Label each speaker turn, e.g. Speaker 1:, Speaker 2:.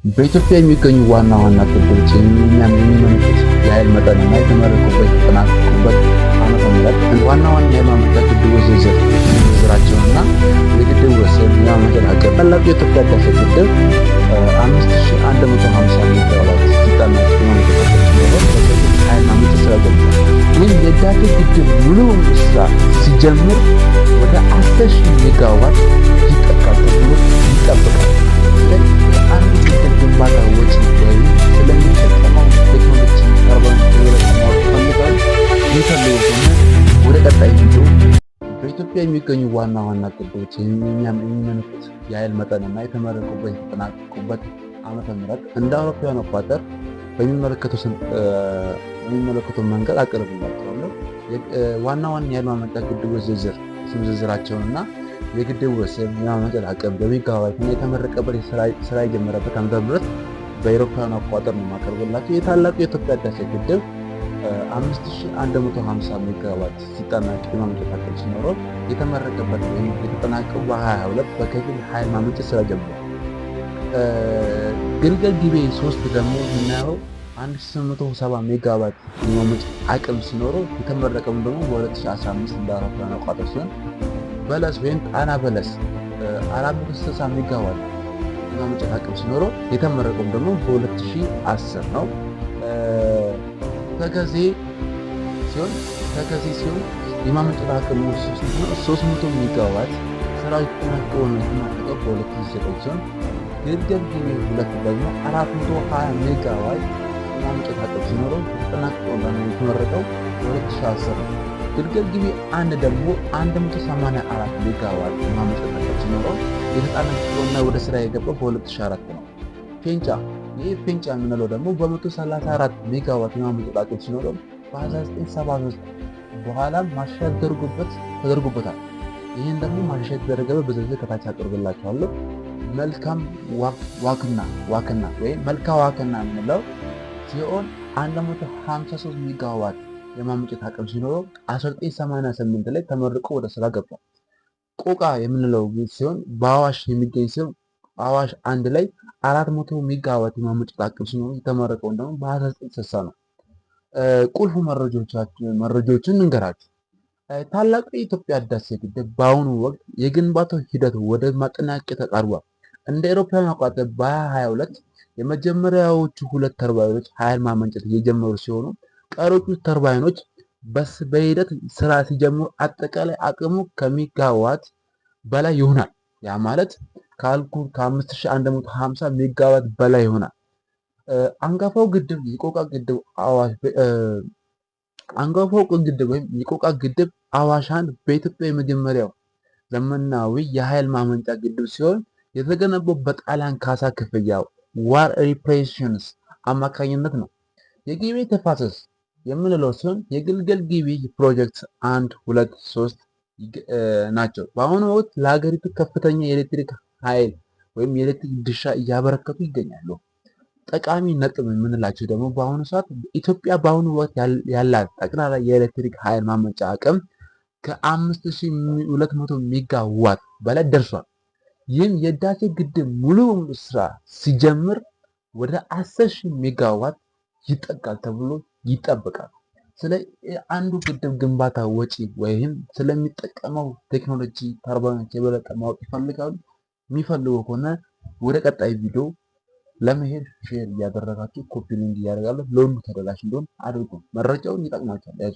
Speaker 1: በኢትዮጵያ የሚገኙ ዋና ዋና ግድቦች የሚመነጩት የኃይል መጠንና የተመረቁበት የተጠናቀቁበት ዓመተ ምህረት ዋና ዋና የኃይል ማመንጫ ግድቦች ዝርዝራቸውና የግድቡ ወሰን የማመንጨት አቅም ታላቁ የኢትዮጵያ ህዳሴ ግድብ 5150 ሜጋዋት ሲጠናቀቅ የማመንጨት አቅም ሲኖረው በከፊል ኃይል ማመንጨት ስራ ጀምሯል። ይህም የህዳሴ ግድብ ሙሉ ስራ ሲጀምር ወደ 10,000 ሜጋዋት ይጠጋል ተብሎ ይጠበቃል። አንድ ግድብ ግንባታ ወጪ ወይም ስለሚጠቀመው ቴክኖሎጂ ተርባይን ማወቅ ፈልጋል የሚፈልጉ ወደ ቀጣይ ቪዲዮ በኢትዮጵያ የሚገኙ ዋና ዋና ግድቦች የሚመነጩት የኃይል መጠንና የተመረቁበት የተጠናቀቁበት ዓመተ ምህረት እንደ አውሮፓውያን አቆጣጠር በሚመለከተው መንገድ አቀርብላችኋለሁ። ዋና ዋና የኃይል ማመንጫ ግድቦች ዝርዝራቸውንና የግድቡ ወሰን የማመንጨት አቅም በሜጋዋት እና የተመረቀበት ስራ የጀመረበት ዓመተ ምህረት በአውሮፓውያን አቆጣጠር ነው የማቀርብላችሁ። የታላቁ የኢትዮጵያ ህዳሴ ግድብ 5150 ሜጋዋት ሲጠናቀቅ የማመንጨት አቅም ሲኖረው የተመረቀበት ወይም የተጠናቀቀው በ2022 በከፊል ኃይል ማመንጨት ስራ ጀምሯል። ግልገል ጊቤ 3 ደግሞ የምናየው 1870 ሜጋዋት የማመንጨት አቅም ሲኖረው የተመረቀው ደግሞ በ2015 እንደ አውሮፓውያን አቆጣጠር ሲሆን በለስ ወይም ጣና በለስ 460 ሜጋዋት የማመንጨት አቅም ሲኖረው የተመረቀው ደግሞ በ2010 ነው። ተከዜ ሲሆን የማመንጨት አቅሙ 300 ሜጋዋት ስራው የተጠናቀቀው በ2009 ሲሆን ግልገል ጊቤ 2 ደግሞ 420 ሜጋዋት የማመንጨት አቅም ሲኖረው የተጠናቀቀው የተመረቀው በ2010 ነው። ግልገል ጊቤ 1 ደግሞ 184 ሜጋዋት የማመንጨት አቅም ሲኖረው የተጠናቀቀውና ወደ ስራ የገባው በ2004 ነው። ፔንጫ የምንለው ደግሞ በ134 ሜጋዋት የማመንጨት አቅም ሲኖረው በ1973 በኋላም ማሻሻያ ተደርጎበታል። ይህን ደግሞ ማሻሻያ የተደረገበት በዝርዝር ከታች አቅርብላችኋለሁ። ዋክና ወይም መልካ ዋክና የምንለው ሲሆን 153 ሜጋዋት የማመንጨት አቅም ሲኖረው 1988 ላይ ተመርቆ ወደ ስራ ገብቷል። ቆቃ የምንለው ሲሆን በአዋሽ የሚገኝ ሲሆን አዋሽ 1 ላይ 400 ሜጋዋት የማመንጨት አቅም ሲኖረው የተመረቀው ደግሞ በ1960 ነው። ቁልፍ መረጃዎችን እንገራችሁ። ታላቁ የኢትዮጵያ ህዳሴ ግድብ በአሁኑ ወቅት የግንባታው ሂደት ወደ ማጠናቀቅ ተቃርቧል። እንደ አውሮፓውያን አቆጣጠር በ2022 የመጀመሪያዎቹ 2 ተርባይኖች ኃይል ማመንጨት የጀመሩ ሲሆኑ ቀሪዎቹ ተርባይኖች በሂደት ስራ ሲጀምሩ አጠቃላይ አቅሙ ከሜጋዋት በላይ ይሆናል። ያ ማለት ከ5150 ሜጋዋት በላይ ይሆናል። አንጋፋው ግድብ የቆቃ ግድብ አዋሽ 1 በኢትዮጵያ የመጀመሪያው ዘመናዊ የኃይል ማመንጫ ግድብ ሲሆን የተገነባው በጣሊያን ካሳ ክፍያ ዋር ሪፕሬሽንስ አማካኝነት ነው። የጊቤ ተፋሰስ የምንለው ሲሆን የግልገል ጊቤ ፕሮጀክት 1፣ 2፣ 3 ናቸው። በአሁኑ ወቅት ለሀገሪቱ ከፍተኛ የኤሌክትሪክ ኃይል ወይም የኤሌክትሪክ ድርሻ እያበረከቱ ይገኛሉ። ጠቃሚ ነጥብ የምንላቸው ደግሞ በአሁኑ ሰዓት ኢትዮጵያ በአሁኑ ወቅት ያላት ጠቅላላ የኤሌክትሪክ ኃይል ማመንጫ አቅም ከ5200 ሜጋዋት በላይ ደርሷል። ይህም የህዳሴ ግድብ ሙሉ ስራ ሲጀምር ወደ 10,000 ሜጋዋት ይጠጋል ተብሎ ይጠበቃል። ስለ አንዱ ግድብ ግንባታ ወጪ ወይም ስለሚጠቀመው ቴክኖሎጂ ተርባይኖች የበለጠ ማወቅ ይፈልጋሉ። የሚፈልጉ ከሆነ ወደ ቀጣይ ቪዲዮ ለመሄድ ሼር እያደረጋችሁ ኮፒ ሊንክ እያደረጋችሁ ለሁሉ ተደራሽ እንዲሆን አድርጉ። መረጃውን ይጠቅማችኋል።